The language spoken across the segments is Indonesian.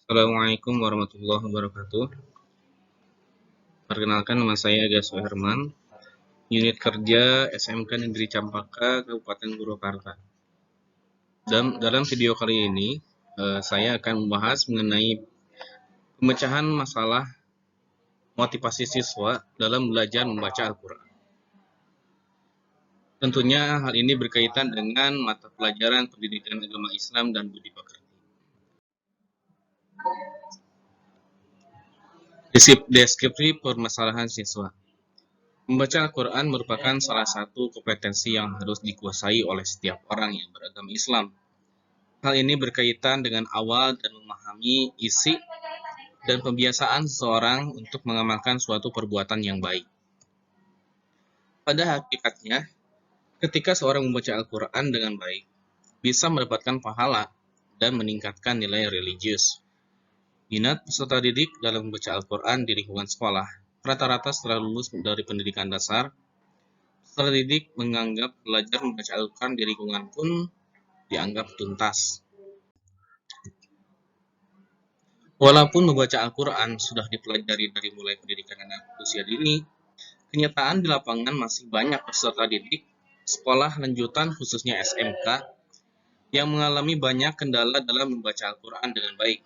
Assalamualaikum warahmatullahi wabarakatuh. Perkenalkan, nama saya Aga Suherman, unit kerja SMK Negeri Campaka, Kabupaten Purwakarta. Dalam video kali ini, saya akan membahas mengenai pemecahan masalah motivasi siswa dalam belajar membaca Al-Quran. Tentunya hal ini berkaitan dengan mata pelajaran pendidikan agama Islam dan budi pekerti. Deskripsi permasalahan siswa. Membaca Al-Quran merupakan salah satu kompetensi yang harus dikuasai oleh setiap orang yang beragama Islam. Hal ini berkaitan dengan awal dan memahami isi dan pembiasaan seseorang untuk mengamalkan suatu perbuatan yang baik. Pada hakikatnya, ketika seorang membaca Al-Quran dengan baik, bisa mendapatkan pahala dan meningkatkan nilai religius. Minat peserta didik dalam membaca Al-Quran di lingkungan sekolah rata-rata setelah lulus dari pendidikan dasar, peserta didik menganggap belajar membaca Al-Quran di lingkungan pun dianggap tuntas. Walaupun membaca Al-Quran sudah dipelajari dari mulai pendidikan anak usia dini, kenyataan di lapangan masih banyak peserta didik sekolah lanjutan khususnya SMK yang mengalami banyak kendala dalam membaca Al-Quran dengan baik.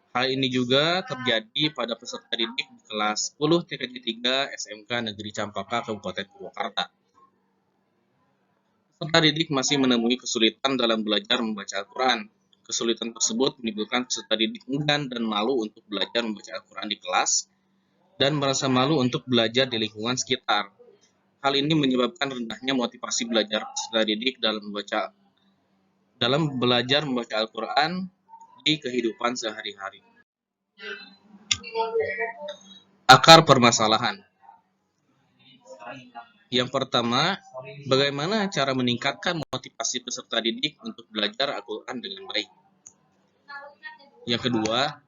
Hal ini juga terjadi pada peserta didik di kelas 10 TKJ 3 SMK Negeri Campaka, Kabupaten Purwakarta. Peserta didik masih menemui kesulitan dalam belajar membaca Al-Quran. Kesulitan tersebut menimbulkan peserta didik enggan dan malu untuk belajar membaca Al-Quran di kelas dan merasa malu untuk belajar di lingkungan sekitar. Hal ini menyebabkan rendahnya motivasi belajar peserta didik dalam belajar membaca Al-Quran di kehidupan sehari-hari. Akar permasalahan. Yang pertama, bagaimana cara meningkatkan motivasi peserta didik untuk belajar Al-Quran dengan baik? Yang kedua,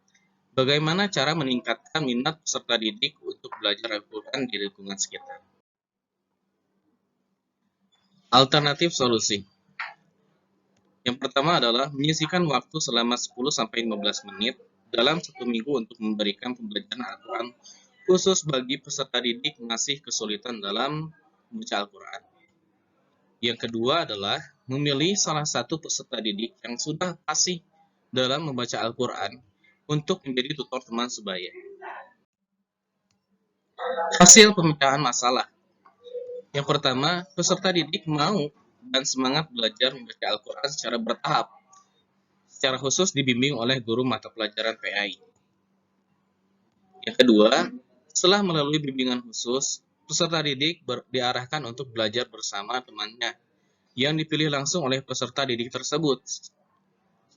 bagaimana cara meningkatkan minat peserta didik untuk belajar Al-Quran di lingkungan sekitar? Alternatif solusi. Yang pertama adalah menyisihkan waktu selama 10-15 menit dalam 1 minggu untuk memberikan pembelajaran Al-Quran khusus bagi peserta didik masih kesulitan dalam membaca Al-Quran. Yang kedua adalah memilih salah satu peserta didik yang sudah fasih dalam membaca Al-Quran untuk menjadi tutor teman sebaya. Hasil pemecahan masalah. Yang pertama, peserta didik mau dan semangat belajar membaca Al-Quran secara bertahap, secara khusus dibimbing oleh guru mata pelajaran PAI. Yang kedua, setelah melalui bimbingan khusus, peserta didik diarahkan untuk belajar bersama temannya yang dipilih langsung oleh peserta didik tersebut.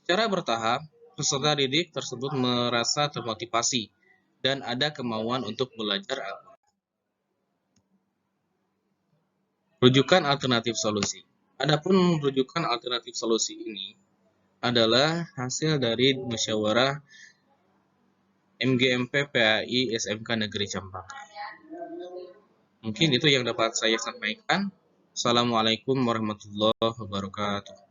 Secara bertahap, peserta didik tersebut merasa termotivasi dan ada kemauan untuk belajar Al-Quran. Rujukan alternatif solusi. Adapun rujukan alternatif solusi ini adalah hasil dari musyawarah MGMP PAI SMK Negeri Campaka. Mungkin itu yang dapat saya sampaikan. Assalamualaikum warahmatullahi wabarakatuh.